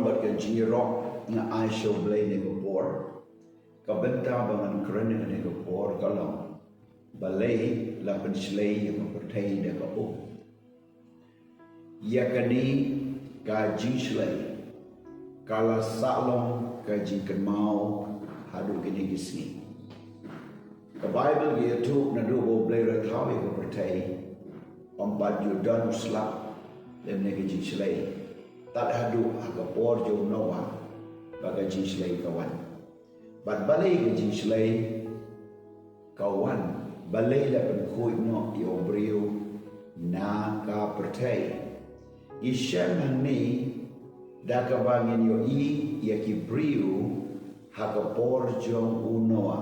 bat ke jirok nga ai show blay ni por ka benta bangan kren ni por kalong balay la penslay yang pertai de ka o yakani ka jinslay kala salong ka jinkan mau hadu gini gisni ka Bible dia tu na do bo blay ra thau ka pertai ompat Jordan slap lem ne ka jinslay tak hadu aga por jo noa baga jinslay kawan bat balay ka jinslay kawan balay la pen khoi no yo brio na ka pertai ishem ni da ka bangin yo ya ki brio haga por jo unoa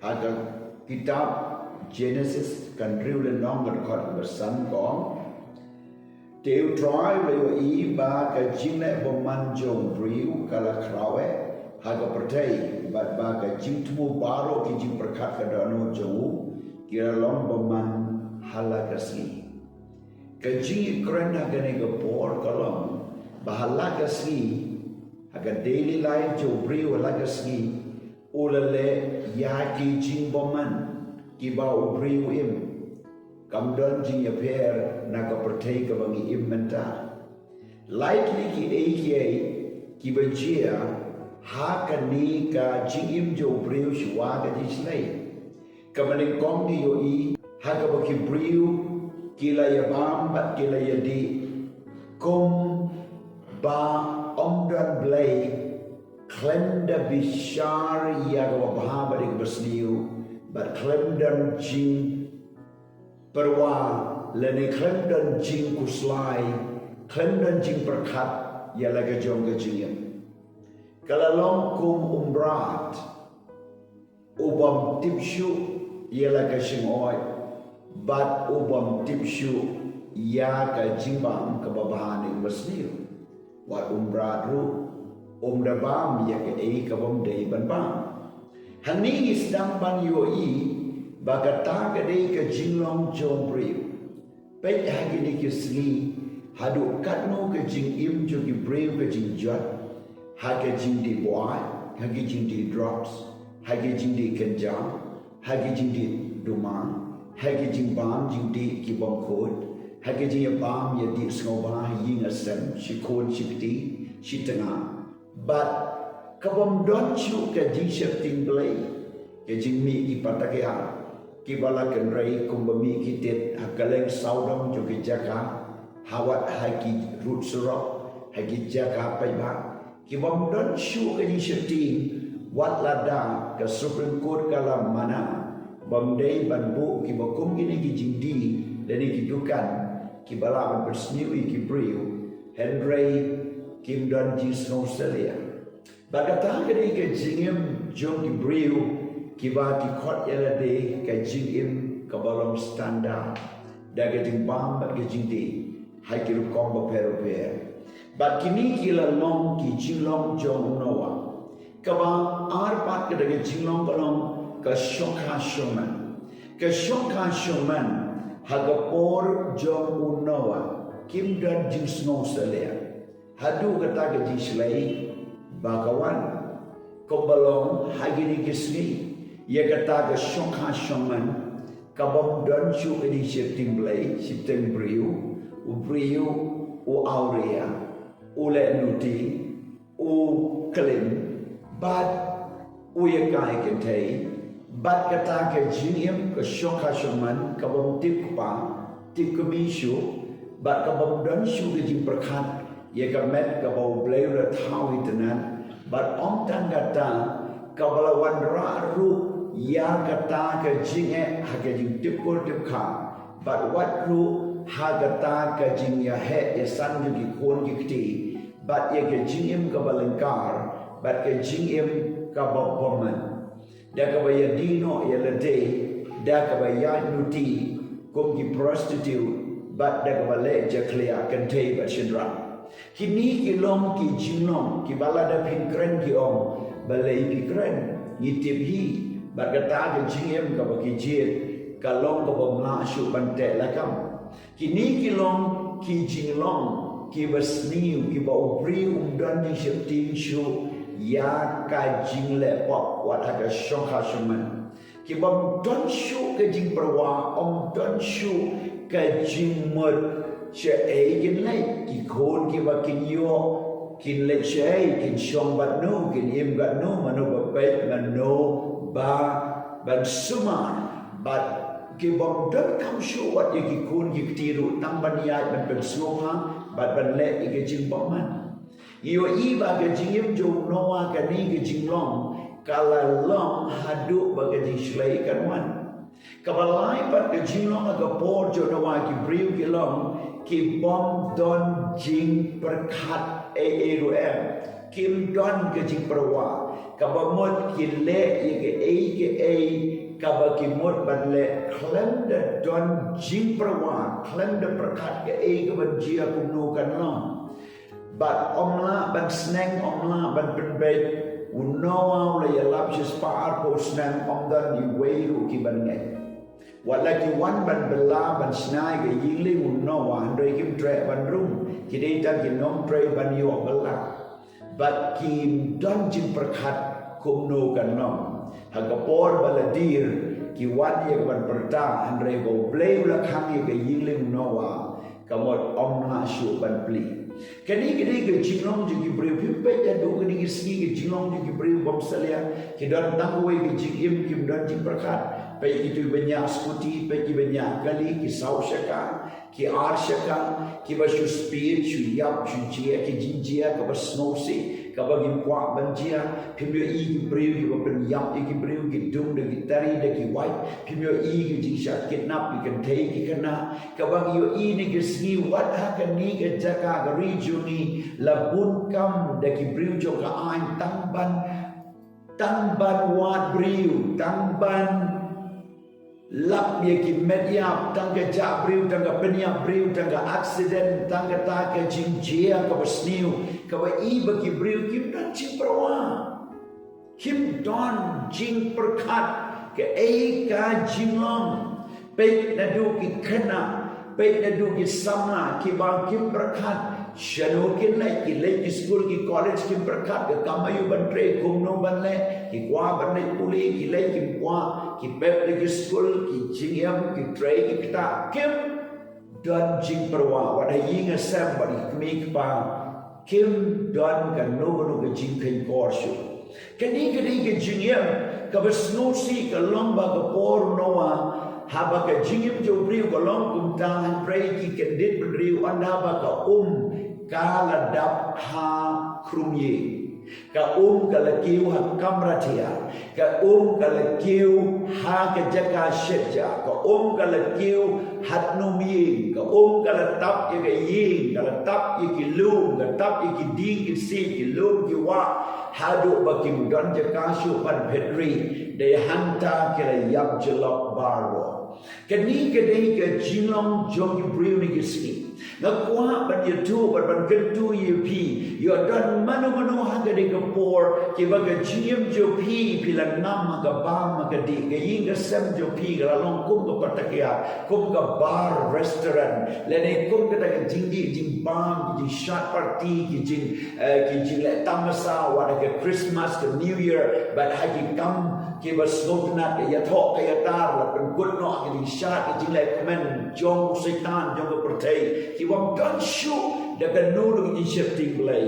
haga kitab Genesis kan riu le nongan khot bersan ko Teu try bayo ba ka jinle boman jong riu kala krawe haga pertai bat ba ka jingtu baro ki jing perkat ka dano jong kira long boman hala kasli ka jing kren haga ne ga por kalong bahala kasli haga daily life jo riu hala kasli ulale ya ki jing boman ki ba riu im Kamdan jing appear naga pertai ka bangi imenta likely ki aka ki bajia ha kani ka jing im jo briu shwa ka jislay kamaning kong ni yo I ha ka baki briu kila ya bam bat kila ya di kum ba omdan blay klenda bishar ya ka bahaba dik basniu bat klemdan jing perwa leni klemdan jing kuslai klemdan jing perkat ya laga jong ke jing kalalong kum umbrat ubam tipshu ya laga shingoy bat ubam tipshu ya ka jimbang ke babahani masnil wat umbrat ru umdabam ya ke ka bam dei ban bam hani isdang ban yo I Bagata kadai ka jinglong jong briu pet hagi ni kisli hadu katno ka jing im jo ki briu ka jing jot hagi jing di boy hagi jing di drops hagi jing di kenjang hagi jing di dumang hagi jing bam jing di ki bom khod hagi jing bam ya di sngoba ying asem shi khod shikti shi tanga but kabom don chu ka jing shifting blay ka jing mi ki patakya Kibala kenrai kumbami kitit hakaleng saudam jogi jaka hawat hagi root surok hagi jaka paiba kibam don shu kani shifting wat lada ke Supreme Court kalam mana bamdei banbu kibakum kini kijingdi dan kidukan kibala ban bersniwi kibriu Henry Kim don jisno Australia bagata kani ke jingem jong kibriu kiba ki khot yala de ka jing im ka balom standard daga jing bam ba ke jing de hai ki ru kom ba pero per ba kini ki la long ki jing long jong nowa ka ba ar pat ke daga jing long kalong ka shokha shoman haga por jong nowa kim dan jing snow selea hadu kata ke jing slai ba kawan ko balong hagini kisni ia kata ke shokha shoman kabam don chu ini shifting blay shifting briu u aurea u le nuti u klim bad u ye kai kentai bad kata ke jingim ke shokha shoman kabam tip kemishu bad kabam don chu ke jing perkat ia kamet kabau blay ra thau itanan bad om tangata kabalawan ru ya kata ke jinge haga jing tipur tipka but what ru hagata ke jing ya he ya san ju ki kon ki kti but ya ke jingim ka balengkar but ke jingim ka boman da ka ya dino ya lede da ka ya nuti kom ki prostitute but da ka le ja clear kan te ba shindra kini ki long ki jinglong ki balada pin kren ki om balai pi kren ngitip hi bagata ke jingem ka baki jit kalong ka bomla shu bante lakam kini kilong ki jinglong kiba sniu kiba ubri dan ni shifting shu ya ka jing le pop wat ha ka shong ha shuman kiba don shu ka jing perwa don shu ka jing mot che e kin le ki khon kiba kin yo kin le che kin shong bat no kin im gat no manu ba pe manu ba ban suman but kibom don kam shu wat ye kun ye tiru nang ban ya ban ben suha bat ban le ye jing boman yo iba ke jingim jo noa ka ni ke jinglong kala long hadu ba ke jing shlai kan wan kabalai bat ke jinglong aga por jo noa ki briu ki long ki bom don jing perkhat e ru em kim don ke jing perwa kabamot ki le ye ke e kaba ki mot ban le klem de don jing perwa klem de perkat ke e ke ban jia kum nu kan long but omla ban sneng omla ban ben bet unawa le ya lap just par po sneng om dan ni wei ru ki ban ngai wala ki wan ban bela ban snai ke ying le unawa andre kim tre ban rum ki dei tan ki nom tre ban yo bela but ki don jing perkat kum nu kan long hagapor baladir ki wan ye ban perta andre go bleu la khang ye ke yingling nowa kamot omna shu ban pli kani ke jinglong ji ki breu pipe ya do kani ki sgi ke jinglong ji ki breu bom salia ki don takwe ki jingim ki don jing perkat pe itu banyak skuti pe ki banyak kali ki sau shaka ki ar shaka ki ba shu speed shu yap shu jia ki jinjia ka ba snow si ka ba gim kwa ban jia pimyo i ki breu ki ba ben yap ki breu ki dung de ki tari de ki white pimyo i ki jing sha kidnap ki kan thei ki kana ka ba yo i ni ki sgi wat ha kan ni ke jaka ga region ni la bun kam de ki breu jo ka ain tang ban wat breu tang ban lap ye ki media tangga ja breu tangga penia breu tangga accident tangga ta ke jing jia ka basniu ka ba i ba ki breu kim dan jing perwa kim don jing perkat ke e ka jinglong pe na du ki khana pe na du ki samna ki ba kim perkat shanu kin lai ki lai ki school ki college kim perkat ke kamayu ban tre kum no ban le ki kwa ban le puli ki lai kim kwa ki pep le ki school ki jingyam ki tre ki kta kim don jing perwa wada ying asam bari kmik pa kim don kan no no ke jing kai korshu kani ke jingyam ka basnusi ka lomba ka por noa haba ka jingyam jo briu ka long kum ta han pray ki kendit briu anda ba ka kala dap ha krumye ka kalakiu ha kamratia ka kalakiu ha ke jaka sheja ka kalakiu hat numye ka kala tap ye ke yin kala tap ye ki lum ka tap ye ki ding ki si ki lum ki wa hadu bakim don jaka shu pan pedri de hanta ke la yap jelok barwo kani ke dei ke jinglong jong ki briu ni ki ski na kwa ban ye tu ban kentu ye pi yo don manu ha ga de ka por ki ba ga jim jo pi la nam ga ba ma ga di ga yin ga sem jo pi ga long kum ga patakya kum ga bar restaurant le ne kum ga da jing di jing bam jing shot party ki jing le tamasa wa ga Christmas ke New Year but ha ki kam ki ba snotna ke ya thok ke ya tar la ben gut no ki jing shot ki jing le men jong setan jong ga pertai ki wam don shu da kan nulu in shifting play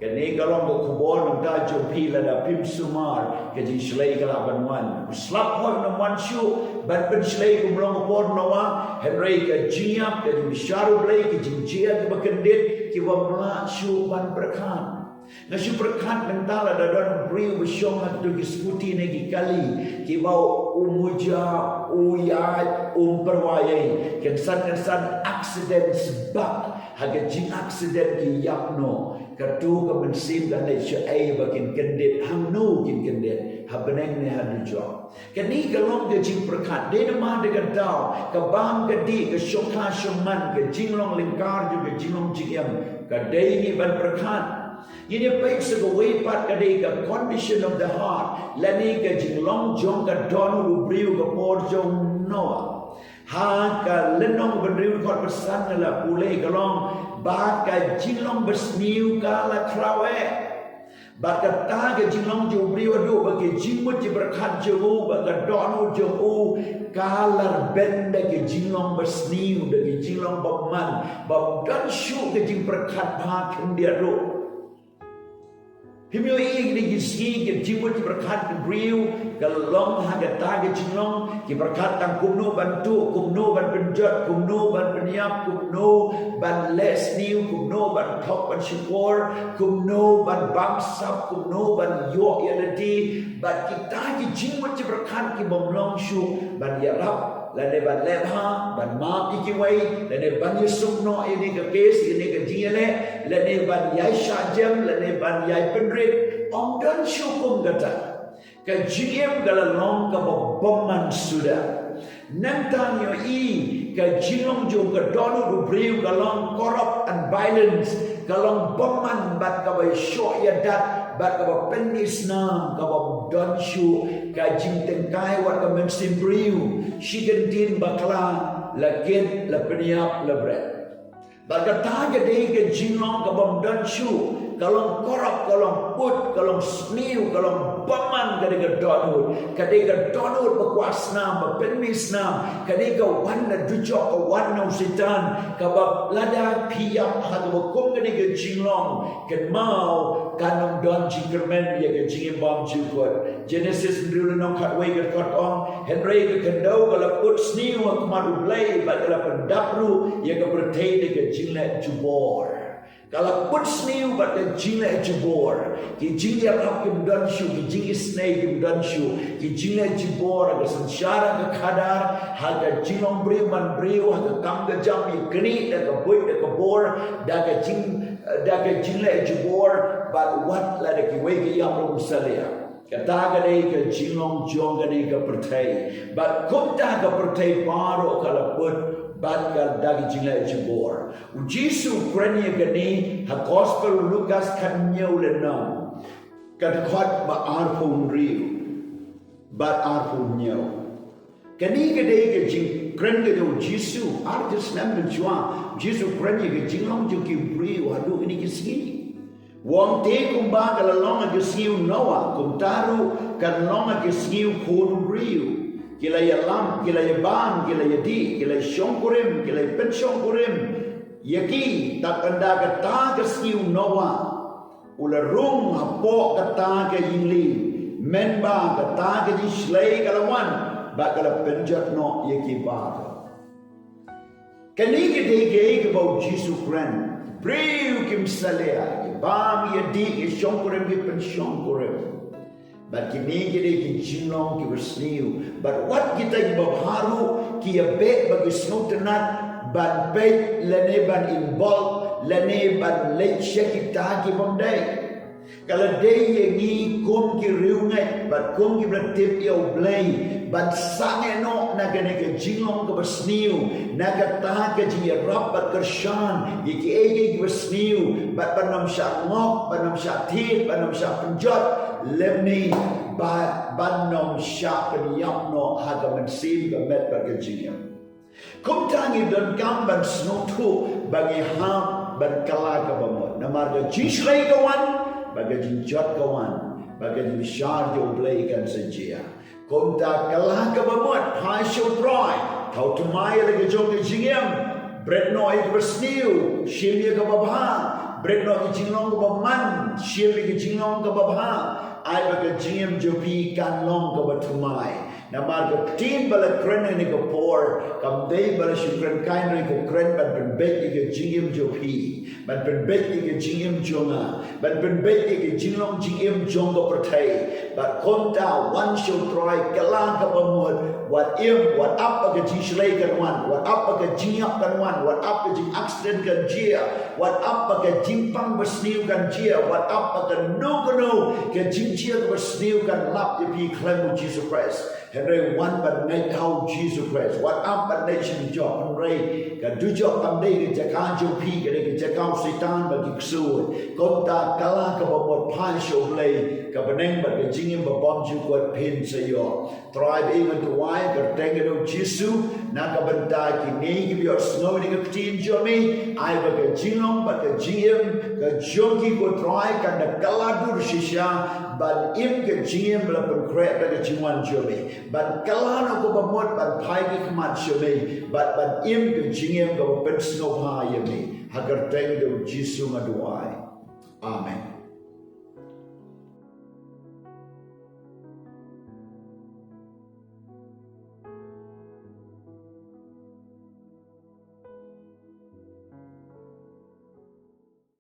kan ni galong ko kubor ng da jo pila da pim sumar ke jing shlei kala ban wan slap hoi no man shu ban ben shlei ko blong por no wa henry ke jiap ke jing sharu play ke jing jia ke bakendit ki wam la shu ban berkhan na shu berkhan mentala da don briu besyong at tu ki skuti ne ki kali ki bau umuja uyat perwayai kan san accident sebab haga jing accident ki yapno katu ka mensim dan le syai bakin kendit hamnu kin kendit habeneng ne hadu jo kani kalong ke jing perkat de ma de ka dau ka bam ka di ka shokha shuman ka jinglong lingkar ju ka jinglong jingyam ka dei ni ban perkat ini baik segawai pat kadai ka condition of the heart lani ka jinglong jong ka don u briu ka por jong noa ha ka lenong beriu kot pesan la pulai kalong baka jinglong bersniu kala krawe baka taga jinglong jo brio do baka jingmut je berkat jo baka donu jo kalar benda ke jinglong bersniu de jinglong baman bab dan syu ke jing berkat ba kendia do Himyo ini gisi ke jimut berkat beriu kalong haga taga jinglong ki berkat tang kumno bantu kumno ban penjat kumno ban peniap kumno ban les niu kumno ban thok ban syukur kumno ban bangsap kumno ban yo yaladi ban kita ki jimut berkat ki bomlong syu ban yarap lane ban lebha ban ma ki wai lane ban yusumno ini ke kes ini ke jingale lane ban yai shajem lane ban yai pendrit om dan syukum kata ke jingem galalong ke bomman sudah nantang yo ke jingong jo ke donu du briu galong corrupt and violence galong bomman bat ka bai syo yadat bat ka penis nam ka don syu ka jing tengkai wat ka men simbriu shigentin bakla lagen la peniap la bread bagata ke dei ke jingong ka bom don syu kalong korap, kalong put, kalong sniu, kalong baman kadika donut, kadika donut berkuasnam, berpenisnam, kadika wana dujok ke wana usitan, kabab lada piyam hatu berkum kadika jinglong, kan mau kanong don jingkermen ya ke jingim bom jukut. Genesis ndulu nong katway kat ong, Henry ke kendau kalau put sniu akmaru blay, bagala pendapru ya ke bertei ke jinglet jubor. Kalau put sniu bat ke jinglet jubor, ki jinglet hap kim don shu, ki jinglet snake kim don shu, ki jinglet jubor aga sansyara ke kadar, haga jinglong briu man briu, haga kam ke jam ye geni, daga buik daga bor, daga jinglet jubor, bat wat la daki wegi yang belum salia. Kata gadai ke jinglong jong gadai ke pertai, bat kumta ke pertai baru kalau put bakal dagi jinglet jebor. Ujisu Ukraina gani ha gospel Lukas kan nyau lenam. Kad khot ba arpun riu. Bat arpun nyau. Kani gade ke jing kren ke Ujisu artis nam menjua. Ujisu Ukraina ke jinglong jo ki riu hadu ini ke sini. Wong te kumba kala longa ke siu Noah kumtaru kan longa ke siu kun riu. Kila ya lam, kila ya bam, kila ya di, kila syongkurim, kila pensyongkurim. Yaki tak anda kata ke siu Noah. Ula rung hapo kata ke yingli. Menba kata ke jislay kalawan. Bakala penjat no yaki baka. Kani ke dege ke bau Jisu kren. Briu kim salea. Bam ya di, ke syongkurim, ke pensyongkurim. But kini kita ki jinglong ki bersniu. But what kita ki babharu ki abet bagi snow tenat ban bet lene ban involve lene ban leche kita ki bomdai. Kalau day yengi kum ki riungai but kum ki bertip yau blay ban sange no naga naga jinglong ki bersniu naga taha ke jingi rap bat kershan yiki ege ki bersniu but banam syak ngok banam syak tit banam syak penjot lemni banom syak penyap no haga mensim ke met bagi jingim. Kum tangi dan gamban snotu bagi ham ban kala ke bamut. Namarga jislay kawan bagi jinjot kawan bagi jinsyar jo blay ikan sejia. Kum ta kala ke bamut pasyo troy tau tumai lagi jong ke jingim. Bread no ik bersniu shimye ke babha. Bread no ke jinglong ke baman shimye ke jinglong ke babha. Ai bagi jingim jopi kan long ke batumai. Namar ke tin bala kren ni ke por kam dei bala shukran kain ni ke kren ban penbet ni ke jingim jopi ban penbet ni ke jingim jonga ban penbet ni ke jinglong jingim jong ke pertai ban konta one show try kelang ke pemut what up ke jislay kan wan what up ke jingyap kan wan what up ke jing accident kan jia what up ke jimpang bersniu kan jia what up ke no ke jing jia ke bersniu kan lap je pi klem Jesus Christ. กันเรวันบันในเท่าจีสุคริสต์วัดอับบันในชิมจอบมันเรกันดูจอบตำได้กันจะการจุพีกันกันจะก้าวสิตานบักิกสูดก็ตากลากับบทพายโชว์เลยกับบันเองบัดกันจริงๆบบอมจุกวดเพนสยอตรายไปมันตัวไว้กับแต่งกันดูจีสุนักกับบันตากินนี้กับยอดสโนว์นี่กับทีนจอมีไอ้บัดกันจริงลงบัดกันจริงกับจงกีกวดตรายกันนักกลาดูชิชาบัดอิมกับจริงบัดเป็นเคราะห์กับจริงวันจอมีบัดกลาโนกับบัดหมดบัดพายกับขมัดจอมีบัดอิมกับจริงกับเป็นสโนว์พายมีหากแต่งกันดูจีสุมาดูไอ้อาเมน